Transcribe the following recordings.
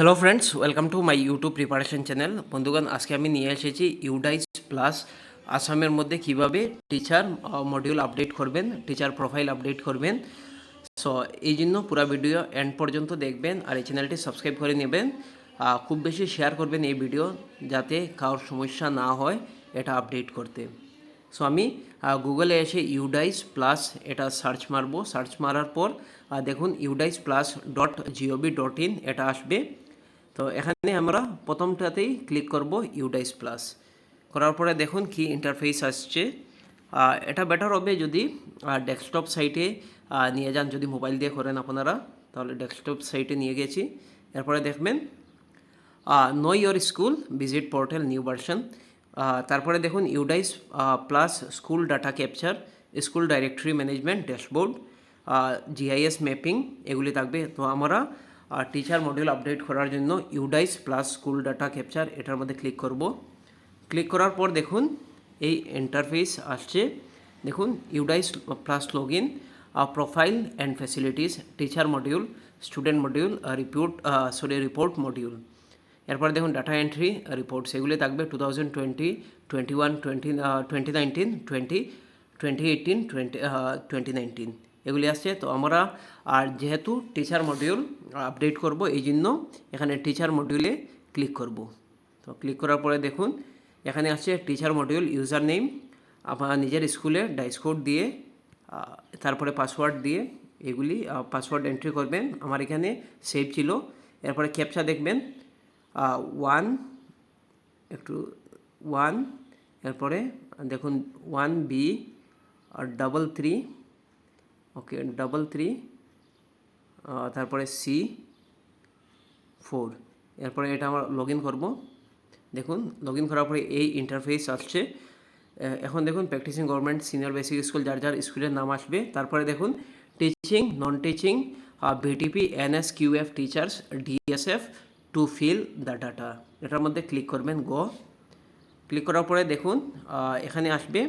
Hello friends, welcome to my YouTube preparation channel. বন্ধুগণ, আজকে আমি নিয়ে এসেছি ইউডাইস প্লাস আসামের মধ্যে কিভাবে টিচার মডিউল আপডেট করবেন, টিচার প্রোফাইল আপডেট করবেন। সো এই জন্য পুরো ভিডিও এন্ড পর্যন্ত দেখবেন আর এই চ্যানেলটি সাবস্ক্রাইব করে নেবেন। খুব বেশি শেয়ার করবেন এই ভিডিও, যাতে কারোর সমস্যা না হয় এটা আপডেট করতে। সো আমি গুগলে এসে ইউডাইস প্লাস এটা সার্চ মারবো। সার্চ মারার পর দেখুন ইউডাইস প্লাস .gov.in এটা আসবে। তো এখানে আমরা প্রথমটাতেই ক্লিক করব ইউডাইস প্লাস। করার পরে দেখুন কি ইন্টারফেস আসছে। এটা বেটার হবে যদি ডেস্কটপ সাইটে নিয়ে যান। যদি মোবাইল দিয়ে করেন আপনারা, তাহলে ডেস্কটপ সাইটে নিয়ে গেছি। এরপরে দেখবেন know your school visit portal new version. তারপরে দেখুন UDISE plus school data capture, school directory management dashboard, GIS mapping এগুলি থাকবে। তো আমরা টিচার মডিউল আপডেট করার জন্য UDISE plus school data capture এটার মধ্যে ক্লিক করব। ক্লিক করার পর দেখুন এই ইন্টারফেস আসছে। দেখুন UDISE plus log in, profile and facilities, teacher module, student module, report module. এরপরে দেখুন ডাটা এন্ট্রি রিপোর্ট, সেগুলি থাকবে 2020, 21, 2019, 2018, 2019 এগুলি আসছে। তো আমরা আর যেহেতু টিচার মডিউল আপডেট করব, এই জন্য এখানে টিচার মডিউলে ক্লিক করব। তো ক্লিক করার পরে দেখুন এখানে আসছে টিচার মডিউল ইউজার নেম, আপনার নিজের স্কুলের ডাইস কোড দিয়ে, তারপরে পাসওয়ার্ড দিয়ে এগুলি পাসওয়ার্ড এন্ট্রি করবেন। আমার এখানে সেভ ছিল। এরপরে ক্যাপচা দেখবেন 1, এরপরে দেখুন 1B আর 3, ওকে 3, তারপরে C4। এরপরে এটা আমরা লগ ইন করবো। দেখুন লগ ইন করার পরে এই ইন্টারফেস আসছে। এখন দেখুন practising government senior basic school, যার যার স্কুলের নাম আসবে। তারপরে দেখুন teaching, non teaching, BTP, NSQF teachers, DSF to fill the data, এটার মধ্যে ক্লিক করবেন। ক্লিক করার পরে দেখুন এখানে আসবে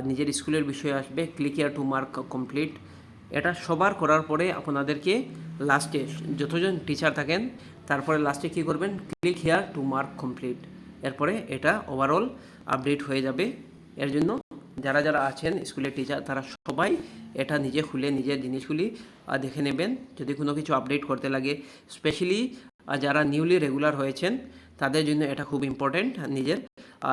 নিজের স্কুলের বিষয়ে আসবে। Click here two mark complete. এটা সবার করার পরে আপনাদেরকে লাস্টে যতজন টিচার থাকেন তারপরে লাস্টে কী করবেন, click here two mark complete. এরপরে এটা ওভারঅল আপডেট হয়ে যাবে। এর জন্য যারা যারা আছেন স্কুলের টিচার তারা সবাই এটা নিজে খুলে নিজের জিনিসগুলি দেখে নেবেন। যদি কোনো কিছু আপডেট করতে লাগে, স্পেশালি যারা নিউলি রেগুলার হয়েছেন তাদের জন্য এটা খুব ইম্পর্টেন্ট। নিজের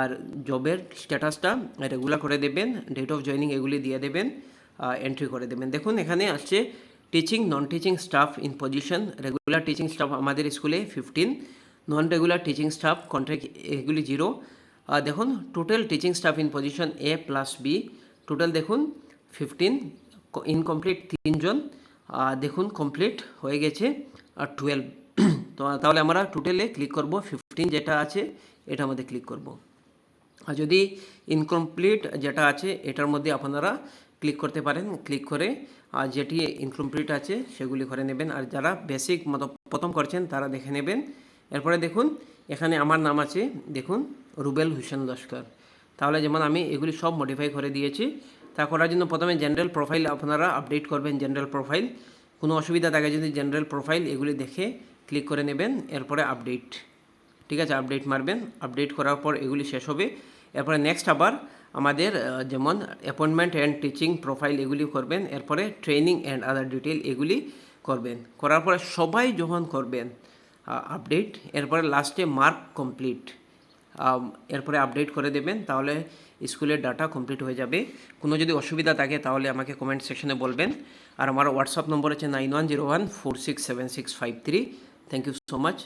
আর জবের স্ট্যাটাসটা রেগুলার করে দেবেন, ডেট অফ জয়নিং এগুলি দিয়ে দেবেন, এন্ট্রি করে দেবেন। দেখুন এখানে আসছে teaching, non teaching staff in position. Regular teaching staff আমাদের স্কুলে 15, নন রেগুলার টিচিং স্টাফ কন্ট্রাক্ট এগুলি 0। দেখুন total teaching staff in position A plus B, total দেখুন 15, ইনকমপ্লিট 3 জন, দেখুন কমপ্লিট হয়ে গেছে 12। তো তাহলে আমরা টোটালে ক্লিক করব, 15 যেটা আছে এটার মধ্যে ক্লিক করব। আর যদি ইনকমপ্লিট যেটা আছে এটার মধ্যে আপনারা ক্লিক করতে পারেন। ক্লিক করে যেটি ইনকমপ্লিট আছে সেগুলি করে নেবেন। আর যারা বেসিক মতো প্রথম করছেন তারা দেখে নেবেন। এরপরে দেখুন এখানে আমার নাম আছে, দেখুন রুবেল হোসেন লস্কর। তাহলে যেমন আমি এগুলি সব মডিফাই করে দিয়েছি। তা করার জন্য প্রথমে জেনারেল প্রোফাইল আপনারা আপডেট করবেন। জেনারেল প্রোফাইল কোনো অসুবিধা থাকে যদি জেনারেল প্রোফাইল এগুলি দেখে ক্লিক করে নেবেন। এরপরে আপডেট, ঠিক আছে, আপডেট মারবেন। আপডেট করার পর এগুলি শেষ হবে। এরপরে নেক্সট আবার আমাদের যেমন অ্যাপয়েন্টমেন্ট অ্যান্ড টিচিং প্রোফাইল এগুলি করবেন। এরপরে ট্রেনিং অ্যান্ড আদার ডিটেল এগুলি করবেন। করার পরে সবাই যখন করবেন আপডেট, এরপরে লাস্টে মার্ক কমপ্লিট, এরপরে আপডেট করে দেবেন। তাহলে স্কুলের ডাটা কমপ্লিট হয়ে যাবে। কোনো যদি অসুবিধা থাকে তাহলে আমাকে কমেন্ট সেকশনে বলবেন। আর আমার হোয়াটসঅ্যাপ নম্বর আছে 9101467653। Thank you so much.